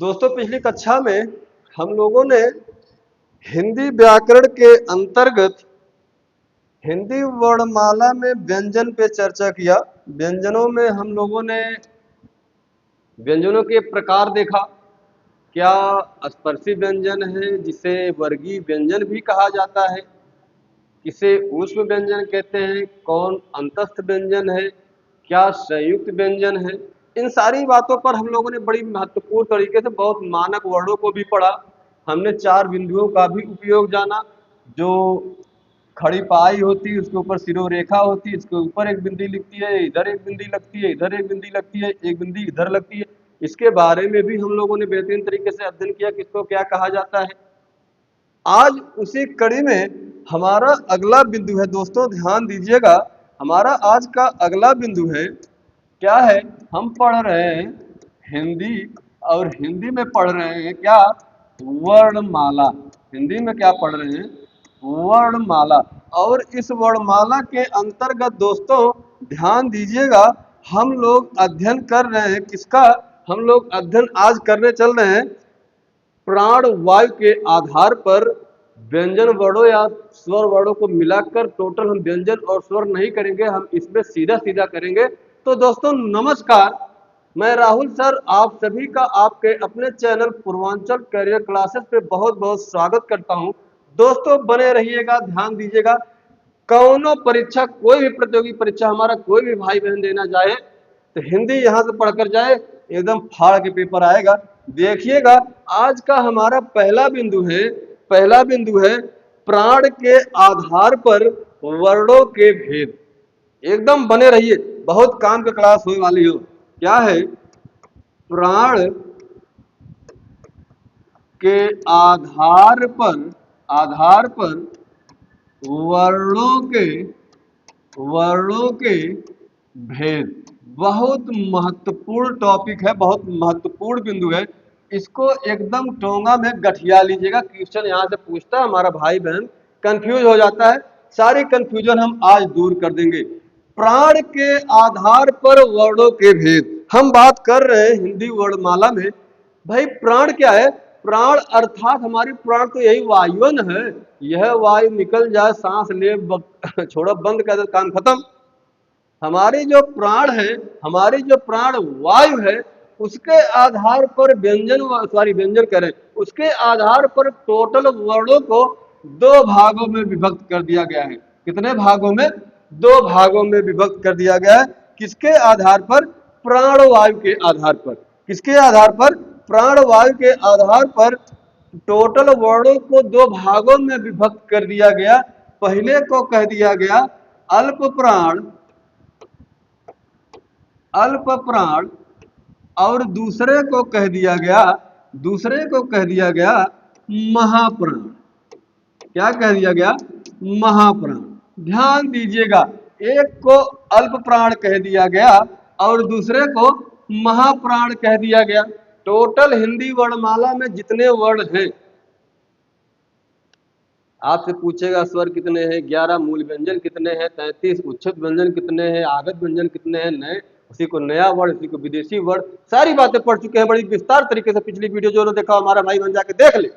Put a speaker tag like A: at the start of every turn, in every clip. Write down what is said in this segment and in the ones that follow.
A: दोस्तों पिछली कक्षा में हम लोगों ने हिंदी व्याकरण के अंतर्गत हिंदी वर्णमाला में व्यंजन पे चर्चा किया। व्यंजनों में हम लोगों ने व्यंजनों के प्रकार देखा। क्या स्पर्शी व्यंजन है जिसे वर्गीय व्यंजन भी कहा जाता है, किसे ऊष्म व्यंजन कहते हैं, कौन अंतस्थ व्यंजन है, क्या संयुक्त व्यंजन है। इन सारी बातों पर हम लोगों ने बड़ी महत्वपूर्ण तरीके से बहुत मानक वर्णों को भी पढ़ा। हमने 4 बिंदुओं का भी उपयोग जाना। जो खड़ी पाई होती है उसके ऊपर सिरोरेखा होती है, इसके ऊपर एक बिंदी लिखती है, इधर एक बिंदी लगती है, इधर एक बिंदी लगती है, एक बिंदी इधर लगती है। इसके बारे में भी हम लोगों ने बेहतरीन तरीके से अध्ययन किया कि इसको क्या कहा जाता है। आज उसी कड़ी में हमारा अगला बिंदु है, दोस्तों ध्यान दीजिएगा। हमारा आज का अगला बिंदु है, क्या है, हम पढ़ रहे हैं हिंदी, और हिंदी में पढ़ रहे हैं क्या, वर्णमाला। हिंदी में क्या पढ़ रहे हैं, वर्णमाला। और इस वर्णमाला के अंतर्गत दोस्तों ध्यान दीजिएगा, हम लोग अध्ययन कर रहे हैं किसका, हम लोग अध्ययन आज करने चल रहे हैं प्राण वायु के आधार पर व्यंजन वर्णों या स्वर वर्णों को मिलाकर टोटल हम व्यंजन और स्वर नहीं करेंगे, हम इसमें सीधा सीधा करेंगे। तो दोस्तों नमस्कार, मैं राहुल सर आप सभी का आपके अपने चैनल पूर्वांचल करियर क्लासेस पे बहुत बहुत स्वागत करता हूं। दोस्तों बने रहिएगा, ध्यान दीजिएगा। कौनो परीक्षा, कोई भी प्रतियोगी परीक्षा हमारा कोई भी भाई बहन देना चाहे तो हिंदी यहाँ से पढ़कर जाए, एकदम फाड़ के पेपर आएगा। देखिएगा आज का हमारा पहला बिंदु है प्राण के आधार पर वर्णों के भेद। एकदम बने रहिए, बहुत काम की क्लास होने वाली हो। क्या है, प्राण के आधार पर वर्णों के भेद। बहुत महत्वपूर्ण टॉपिक है, बहुत महत्वपूर्ण बिंदु है। इसको एकदम टोंगा में गठिया लीजिएगा। क्वेश्चन यहाँ से पूछता है, हमारा भाई बहन कंफ्यूज हो जाता है, सारी कंफ्यूजन हम आज दूर कर देंगे। प्राण के आधार पर वर्णों के भेद हम बात कर रहे हैं हिंदी वर्णमाला में। भाई प्राण क्या है, प्राण अर्थात हमारी प्राण तो यही वायुन है। यह वायु निकल जाए, सांस ले छोड़ो, बंद कर दे, काम खत्म। हमारी जो प्राण है, हमारी जो प्राण वायु है, उसके आधार पर व्यंजन करें, उसके आधार पर टोटल वर्णों को 2 भागों में विभक्त कर दिया गया है। कितने भागों में, 2 भागों में विभक्त कर दिया गया है। किसके आधार पर, प्राण वायु के आधार पर। किसके आधार पर, प्राण वायु के आधार पर टोटल वर्णों को 2 भागों में विभक्त कर दिया गया। पहले को कह दिया गया अल्प प्राण और दूसरे को कह दिया गया महाप्राण। क्या कह दिया गया, महाप्राण। ध्यान दीजिएगा, एक को अल्प प्राण कह दिया गया और दूसरे को महाप्राण कह दिया गया। टोटल हिंदी वर्णमाला में जितने वर्ण हैं, आपसे पूछेगा स्वर कितने हैं, 11 मूल व्यंजन कितने हैं, 33 उच्छित व्यंजन कितने हैं, आगत व्यंजन कितने हैं, नए, उसी को नया वर्ड, उसी को विदेशी वर्ड, सारी बातें पढ़ चुके हैं बड़ी विस्तार तरीके से। पिछली वीडियो जो देखा हमारा भाई बन जाके देख ले,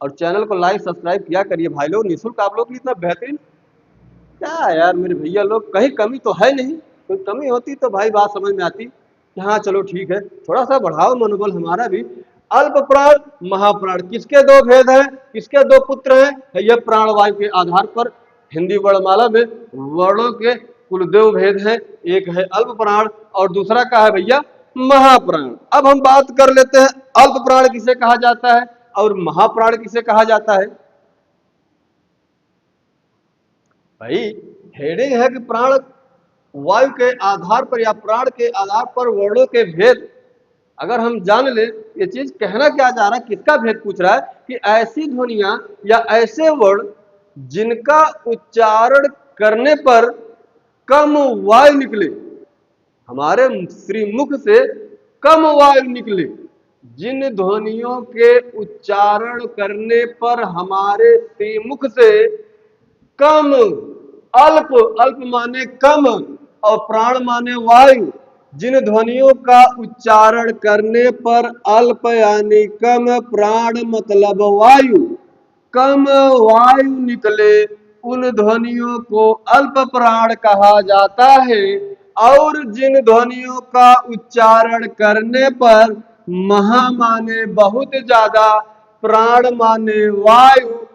A: और चैनल को लाइक सब्सक्राइब किया करिए भाई लोग, निःशुल्क आप लोग की इतना बेहतरीन। क्या यार मेरे भैया लोग, कहीं कमी तो है नहीं, कोई कमी होती तो भाई बात समझ में आती कि हाँ चलो ठीक है, थोड़ा सा बढ़ाओ मनोबल हमारा भी। अल्प प्राण महाप्राण, किसके 2 भेद हैं, किसके 2 पुत्र हैं, यह प्राण वायु के आधार पर हिंदी वर्णमाला में वर्णों के कुल 2 भेद हैं। एक है अल्प प्राण और दूसरा का है भैया महाप्राण। अब हम बात कर लेते हैं अल्प प्राण किसे कहा जाता है और महाप्राण किसे कहा जाता है। भाई हेडिंग है कि प्राण वायु के आधार पर या प्राण के आधार पर वर्णों के भेद। अगर हम जान ले ये चीज कहना क्या चाह रहा है, किसका भेद पूछ रहा है, कि ऐसी ध्वनियां या ऐसे वर्ण जिनका उच्चारण करने पर कम वायु निकले, हमारे श्रीमुख से कम वायु निकले, जिन ध्वनियों के उच्चारण करने पर हमारे श्रीमुख से कम, अल्प, अल्प माने कम और प्राण माने वायु, जिन ध्वनियों का उच्चारण करने पर अल्प यानी कम प्राण मतलब वायु, कम वायु निकले, उन ध्वनियों को अल्प प्राण कहा जाता है। और जिन ध्वनियों का उच्चारण करने पर महा माने बहुत ज्यादा, प्राण माने वायु,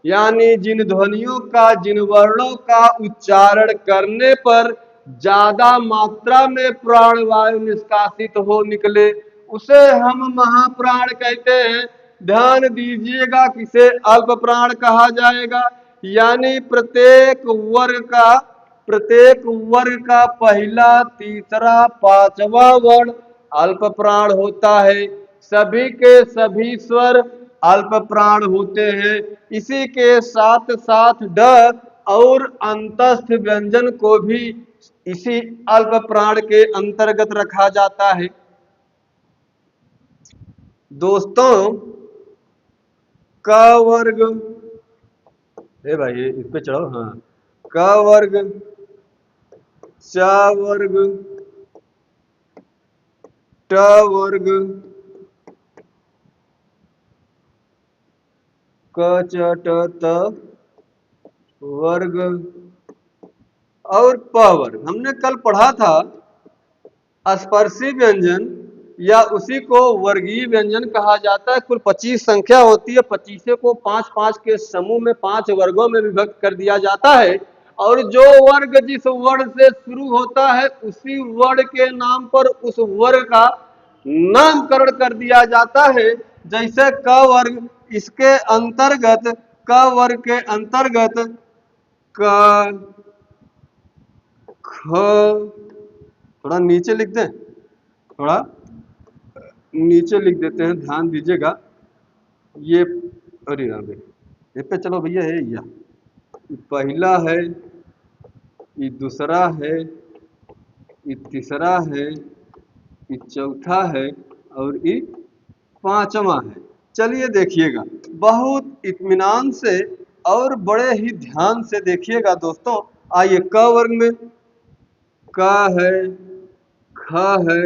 A: यानी जिन ध्वनियों का, जिन वर्णों का उच्चारण करने पर ज्यादा मात्रा में प्राण वायु निष्कासित हो निकले, उसे हम महाप्राण कहते हैं। ध्यान दीजिएगा किसे अल्प प्राण कहा जाएगा। यानी प्रत्येक वर्ग का पहला, तीसरा, पांचवा वर्ण अल्प प्राण होता है। सभी के सभी स्वर अल्प प्राण होते हैं। इसी के साथ साथ ड और अंतस्थ व्यंजन को भी इसी अल्प प्राण के अंतर्गत रखा जाता है। दोस्तों, क वर्ग, ए भाई इस पे चढ़ो, हाँ, क वर्ग, च वर्ग, ट वर्ग, क च ट त वर्ग और प वर्ग। हमने कल पढ़ा था स्पर्शी व्यंजन या उसी को वर्गीय व्यंजन कहा जाता है। कुल 25 संख्या होती है। 25 को 5-5 के समूह में 5 वर्गों में विभक्त कर दिया जाता है। और जो वर्ग जिस वर्ण से शुरू होता है उसी वर्ण के नाम पर उस वर्ग का नामकरण कर दिया जाता है। जैसे क वर्ग, इसके अंतर्गत, क वर्ग के अंतर्गत क, ख, थोड़ा नीचे लिख दें, थोड़ा नीचे लिख देते हैं, ध्यान दीजिएगा। ये, अरे राम, ये पे चलो भैया, है या पहला है, ये दूसरा है, ये तीसरा है, ये चौथा है और ये पांचवा है। चलिए देखिएगा, बहुत इत्मीनान से और बड़े ही ध्यान से देखिएगा दोस्तों। आइए, क वर्ग में क है, ख है,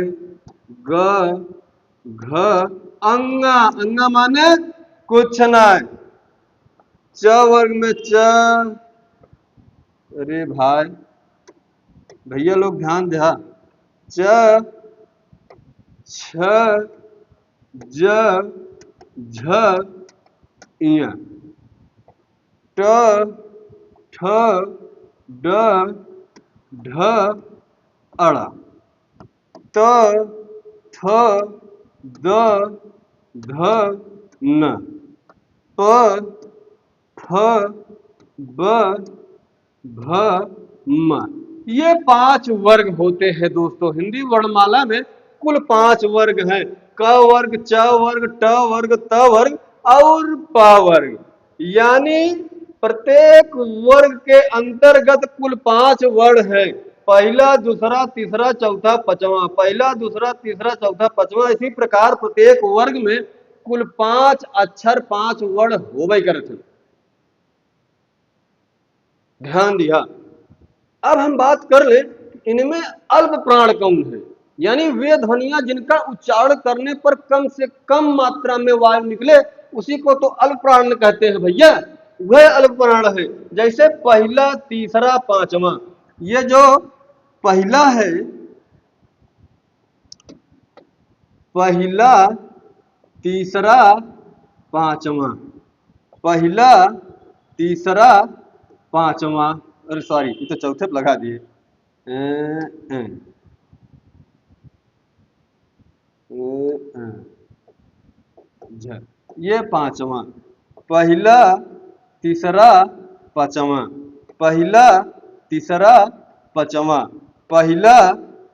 A: ग, घ, अंगा, अंगा माने कुछ नहीं। च वर्ग में च, अरे भाई भैया लोग ध्यान दे, च, छ, ज, झ, इया, ट, ठ, ड, ढ, अड़ा, त, थ, द, ध, न, प, फ, ब, भ, म। ये 5 वर्ग होते हैं दोस्तों। हिंदी वर्णमाला में कुल 5 वर्ग हैं। क वर्ग, च वर्ग, ट वर्ग, त वर्ग और प वर्ग। यानी प्रत्येक वर्ग के अंतर्गत कुल 5 वर्ण हैं। पहला, दूसरा, तीसरा, चौथा, पांचवा, पहला, दूसरा, तीसरा, चौथा, पांचवा। इसी प्रकार प्रत्येक वर्ग में कुल 5 अक्षर, 5 वर्ण होबे करते हैं। ध्यान दिया। अब हम बात कर ले इनमें अल्प प्राण कौन है। यानी वे ध्वनियां जिनका उच्चारण करने पर कम से कम मात्रा में वायु निकले, उसी को तो अल्प प्राण कहते हैं भैया। वह अल्प प्राण है। जैसे पहला, तीसरा, पांचवा। ये जो पहला है, पहला, तीसरा, पांचवा, पहला, तीसरा, पांचवा, अरे सॉरी, ये तो चौथे पे लगा दिए। ये पांचवा, पहला, तीसरा, पांचवा, पहला, तीसरा, पांचवा, पहला,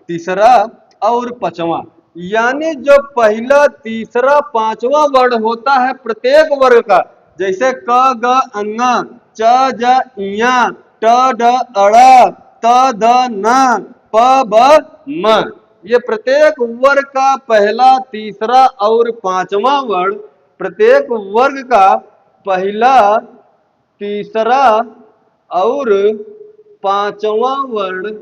A: तीसरा और पांचवा। यानी जो पहला, तीसरा, पांचवा वर्ण होता है प्रत्येक वर्ग का, जैसे क, ग, अंगा, च, ज, इया, ट, ड, अड़ा, त, ध, न, प, ब, म। ये प्रत्येक वर्ग का पहला, तीसरा और पांचवा वर्ण, प्रत्येक वर्ग का पहला, तीसरा और पांचवा वर्ण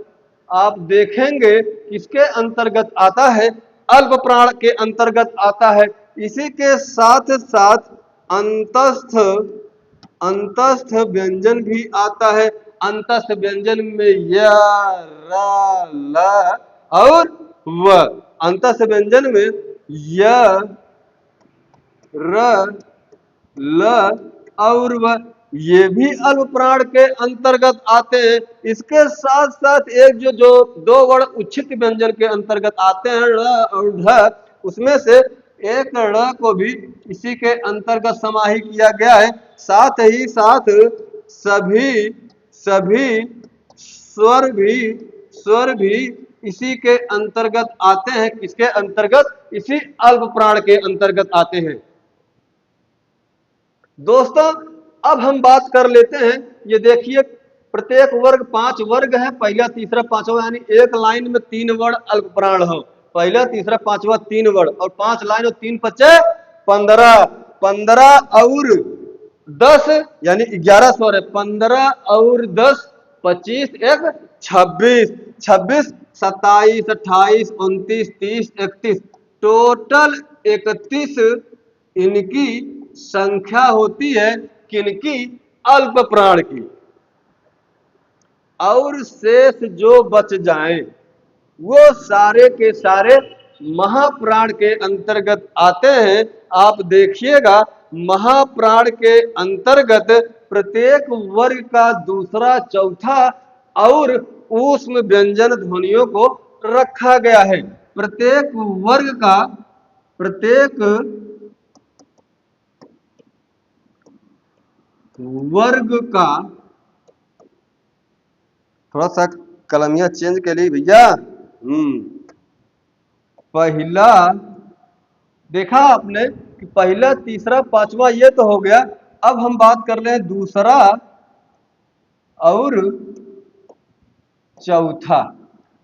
A: आप देखेंगे किसके अंतर्गत आता है? अल्प प्राण के अंतर्गत आता है। इसी के साथ साथ अंतस्थ अंतस्थ व्यंजन भी आता है। अंतस्थ व्यंजन में य, र, ल और व। अंतस्थ व्यंजन में य, र, ल और व, ये भी अल्प प्राण के अंतर्गत आते हैं। इसके साथ साथ एक जो जो दो वर्ण उच्छित व्यंजन के अंतर्गत आते हैं, ड़ और ढ, उसमें से एक ड़ को भी इसी के अंतर्गत समाहित किया गया है। साथ ही साथ सभी सभी स्वर भी इसी के अंतर्गत आते हैं। किसके अंतर्गत? इसी अल्प प्राण के अंतर्गत आते हैं। दोस्तों अब हम बात कर लेते हैं, ये देखिए प्रत्येक वर्ग 5 वर्ग है, पहला तीसरा पांचवा, यानी एक लाइन में 3 वर्ण अल्प प्राण हो। पहला तीसरा पांचवा 3 वर्ण और 5 लाइन और 3 पच्चे 15, 15 और 10 यानी 11 स्वर है। 15 और 10 25 एक 26, 26 27 28 29 30 31, टोटल 31 इनकी संख्या होती है। किनकी? अल्प प्राण की। और शेष जो बच जाएं वो सारे के सारे महाप्राण के अंतर्गत आते हैं। आप देखिएगा महाप्राण के अंतर्गत प्रत्येक वर्ग का दूसरा चौथा और ऊष्म व्यंजन ध्वनियों को रखा गया है। प्रत्येक वर्ग का थोड़ा सा कलमिया चेंज के लिए भैया। पहला देखा आपने कि पहला तीसरा पांचवा ये तो हो गया। अब हम बात कर रहे हैं दूसरा और चौथा।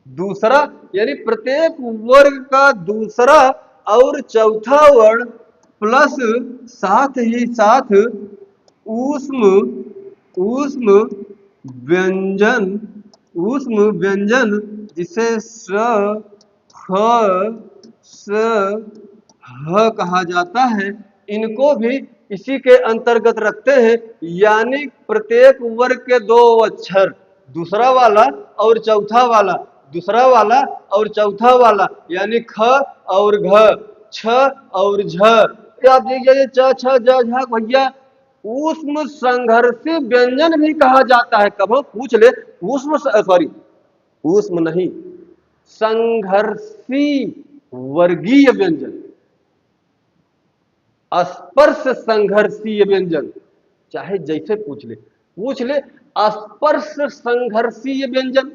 A: दूसरा यानी प्रत्येक वर्ग का दूसरा और चौथा वर्ण प्लस साथ ही साथ ऊष्म व्यंजन जिसे स, ख, स, ह कहा जाता है, इनको भी इसी के अंतर्गत रखते हैं। यानी प्रत्येक वर्ग के 2 अक्षर, दूसरा वाला और चौथा वाला, दूसरा वाला और चौथा वाला, यानी ख और घ, छ और झ। आप देखिए च, छ, ज, झ भैया ऊष्म संघर्षी व्यंजन भी कहा जाता है। कब पूछ ले ऊष्म नहीं, संघर्षी वर्गीय व्यंजन, स्पर्श संघर्षीय व्यंजन, चाहे जैसे पूछ ले स्पर्श संघर्षीय व्यंजन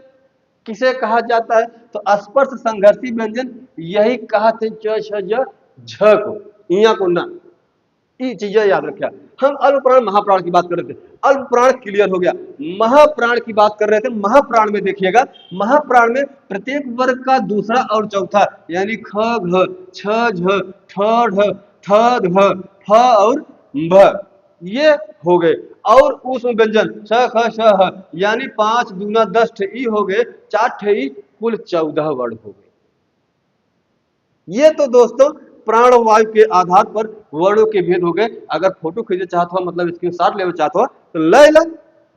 A: किसे कहा जाता है? तो स्पर्श संघर्षी व्यंजन यही कहा थे च, छ, ज, झ को, इया को ना। ये चीजें याद रखिए। हम अल्प प्राण महाप्राण की बात कर रहे थे, अल्प प्राण क्लियर हो गया। महाप्राण की बात कर रहे थे। महाप्राण में देखिएगा, महाप्राण में प्रत्येक वर्ग का दूसरा और चौथा, यानी ख, घ, छ, झ, ठ, ढ, थ, ध, फ और भ, ये हो गए। और ऊष्म व्यंजन स, ख, श, ह, यानी 5 दूना 10 ठे ई हो गए, 4 ठे ई, कुल 14 वर्ण हो गए। ये तो दोस्तों प्राण वायु के आधार पर वर्णों के भेद हो गए। अगर फोटो खींचे चाहत हो, मतलब स्क्रीनशॉट लेवे चाहत हो तो ले ला,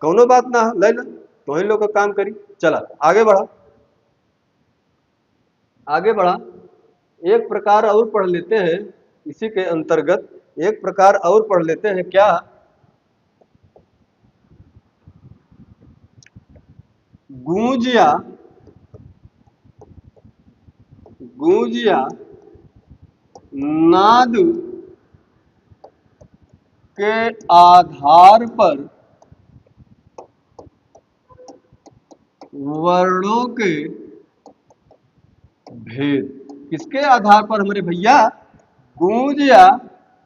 A: कोनो बात ना ले ला, तो इन लोग का काम करी। चला आगे बढ़ा। एक प्रकार और पढ़ लेते हैं इसी के अंतर्गत, एक प्रकार और पढ़ लेते हैं। क्या? गूंजिया नाद के आधार पर वर्णों के भेद। किसके आधार पर हमारे भैया? गूंज या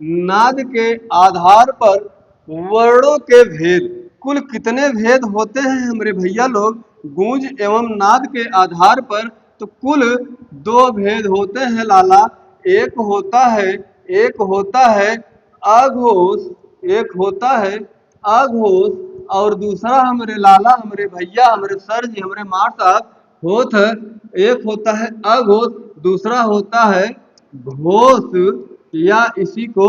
A: नाद के आधार पर वर्णों के भेद। कुल कितने भेद होते हैं हमारे भैया लोग गूंज एवं नाद के आधार पर? तो कुल 2 भेद होते हैं लाला। एक होता है अघोष, एक होता है अघोष, और दूसरा हमारे लाला, हमारे भैया, हमारे सर जी, हमारे मार साहब होठ, एक होता है अघोष, दूसरा होता है घोष या इसी को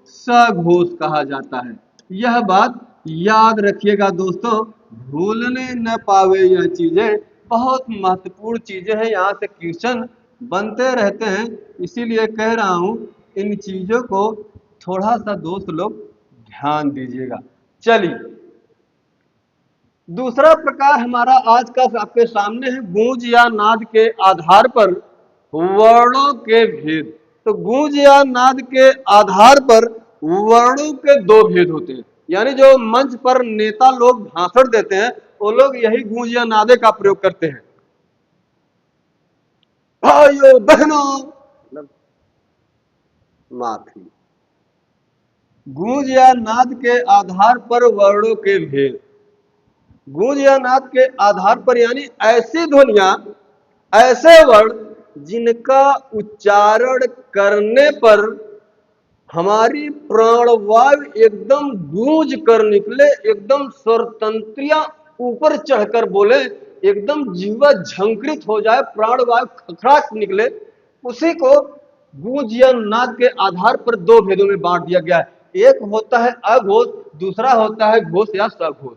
A: सघोष कहा जाता है। यह बात याद रखिएगा दोस्तों, भूलने न पावे यह चीजें, बहुत महत्वपूर्ण चीजें हैं, यहाँ से क्वेश्चन बनते रहते हैं, इसीलिए कह रहा हूँ इन चीजों को थोड़ा सा दोस्त लोग ध्यान दीजिएगा। चलिए, दूसरा प्रकार हमारा आज का आपके सामने है गूंज या नाद के आधार पर वर्णों के भेद। तो गूंज या नाद के आधार पर वर्णों के दो भेद होते हैं, यानी जो मंच पर नेता लोग भाषण देते हैं वो लोग यही गूंज या नादे का प्रयोग करते हैं। भाइयों बहनों, मतलब माफी, गूंज या नाद के आधार पर वर्णों के भेद। गूंज या नाद के आधार पर यानी ऐसी ध्वनियां, ऐसे वर्ण जिनका उच्चारण करने पर हमारी प्राणवायु एकदम गूंज कर निकले, एकदम स्वरतंत्रियां ऊपर चढ़कर बोले, एकदम जीवा झंकृत हो जाए, प्राणवायु खखड़ाट निकले, उसी को गूंज या नाद के आधार पर दो भेदों में बांट दिया गया है। एक होता है अघोष, दूसरा होता है घोष या सघोष।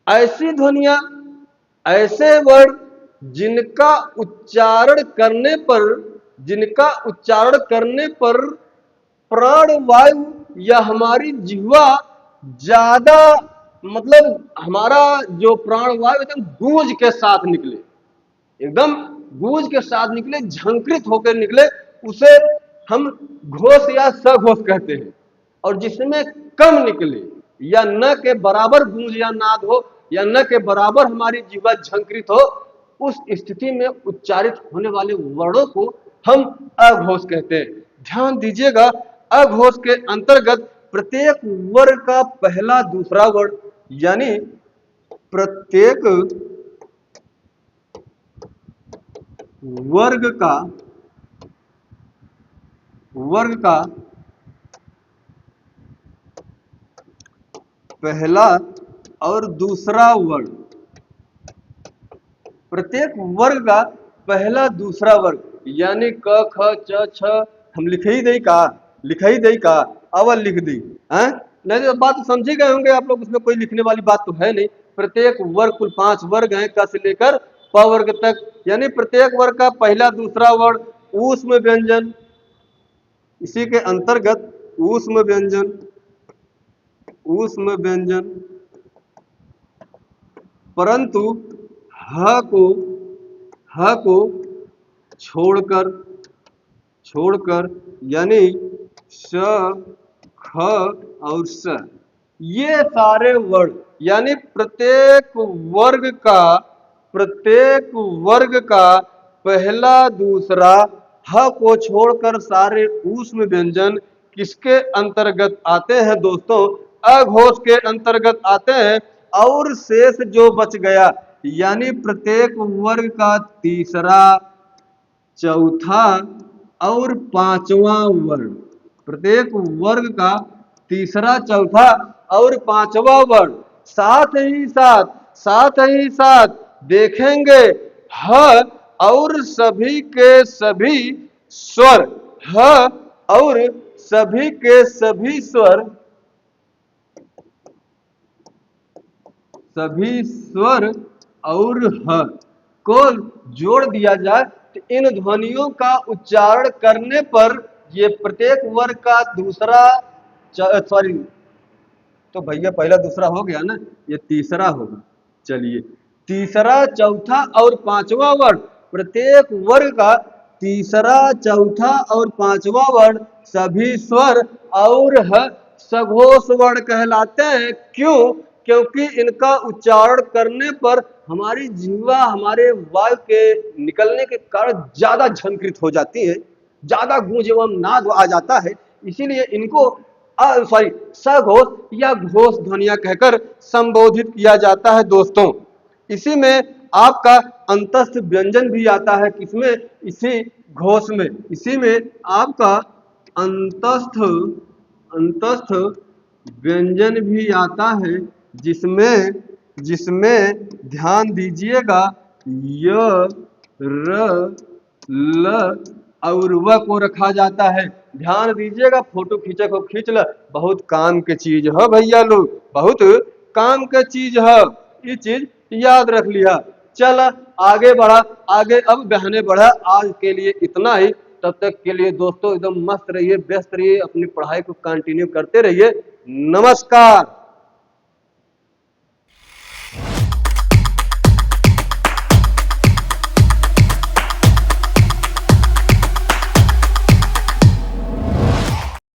A: ऐसी ध्वनियां, ऐसे वर्ण जिनका उच्चारण करने पर, जिनका उच्चारण करने पर प्राणवायु या हमारी जिह्वा ज्यादा, मतलब हमारा जो प्राणवायु एकदम गूंज के साथ निकले, एकदम गूंज के साथ निकले, झंकृत होकर निकले, उसे हम घोष या सघोष कहते हैं। और जिसमें कम निकले या न के बराबर गूंज या नाद हो, या न के बराबर हमारी जीवा झंकृत हो, उस स्थिति में उच्चारित होने वाले वर्णों को हम अघोष कहते हैं। ध्यान दीजिएगा, अघोष के अंतर्गत प्रत्येक वर्ग का पहला दूसरा वर्ण, यानी प्रत्येक वर्ग का पहला और दूसरा वर्ण, प्रत्येक वर्ग का पहला दूसरा वर्ग, यानी क ख च छ हम लिख ही दई का अवल लिख दी है। नहीं तो बात समझ ही गए होंगे आप लोग, उसमें कोई लिखने वाली बात तो है नहीं। प्रत्येक वर्ग, कुल 5 वर्ग हैं, क से लेकर प वर्ग तक, यानी प्रत्येक वर्ग का पहला दूसरा वर्ण ऊष्म व्यंजन, इसी के अंतर्गत ऊष्म व्यंजन, ऊष्म व्यंजन, परंतु ह को छोड़कर यानी श, ख और स, ये सारे वर्ण, यानी प्रत्येक वर्ग का पहला दूसरा ह को छोड़कर सारे ऊष्म व्यंजन किसके अंतर्गत आते हैं दोस्तों? अघोष के अंतर्गत आते हैं। और शेष जो बच गया, यानी प्रत्येक वर्ग का तीसरा, चौथा और पांचवा वर्ण, प्रत्येक वर्ग का तीसरा, चौथा और पांचवा वर्ण, साथ ही साथ देखेंगे ह और सभी के सभी स्वर, ह और सभी के सभी स्वर, सभी स्वर और ह को जोड़ दिया जाए तो इन ध्वनियों का उच्चारण करने पर ये प्रत्येक वर्ग का दूसरा, सॉरी, तो भैया पहला दूसरा हो गया ना, ये तीसरा होगा। चलिए, तीसरा, चौथा और पांचवा वर्ण, प्रत्येक वर्ग का तीसरा, चौथा और पांचवा वर्ण सभी स्वर और ह सघोष वर्ण कहलाते हैं। क्यों? क्योंकि इनका उच्चारण करने पर हमारी जिह्वा हमारे वायु के निकलने के कारण ज्यादा झंकृत हो जाती है, ज्यादा गूंज एवं नाद आ जाता है, इसीलिए इनको सघोष या घोष ध्वनियां कहकर संबोधित किया जाता है दोस्तों। इसी में आपका अंतस्थ व्यंजन भी आता है, किसमें? इसी घोष में, इसी में आपका अंतस्थ व्यंजन भी आता है, जिसमें ध्यान दीजिएगा य र ल और व को रखा जाता है। ध्यान दीजिएगा, फोटो खींचे को खींच ल, बहुत काम के चीज है भैया लोग, बहुत काम के चीज है, ये चीज याद रख लिया। चल आगे बढ़ा, आगे अब बहने बढ़ा। आज के लिए इतना ही, तब तक के लिए दोस्तों एकदम मस्त रहिए, व्यस्त रहिए, अपनी पढ़ाई को कंटिन्यू करते रहिए। नमस्कार।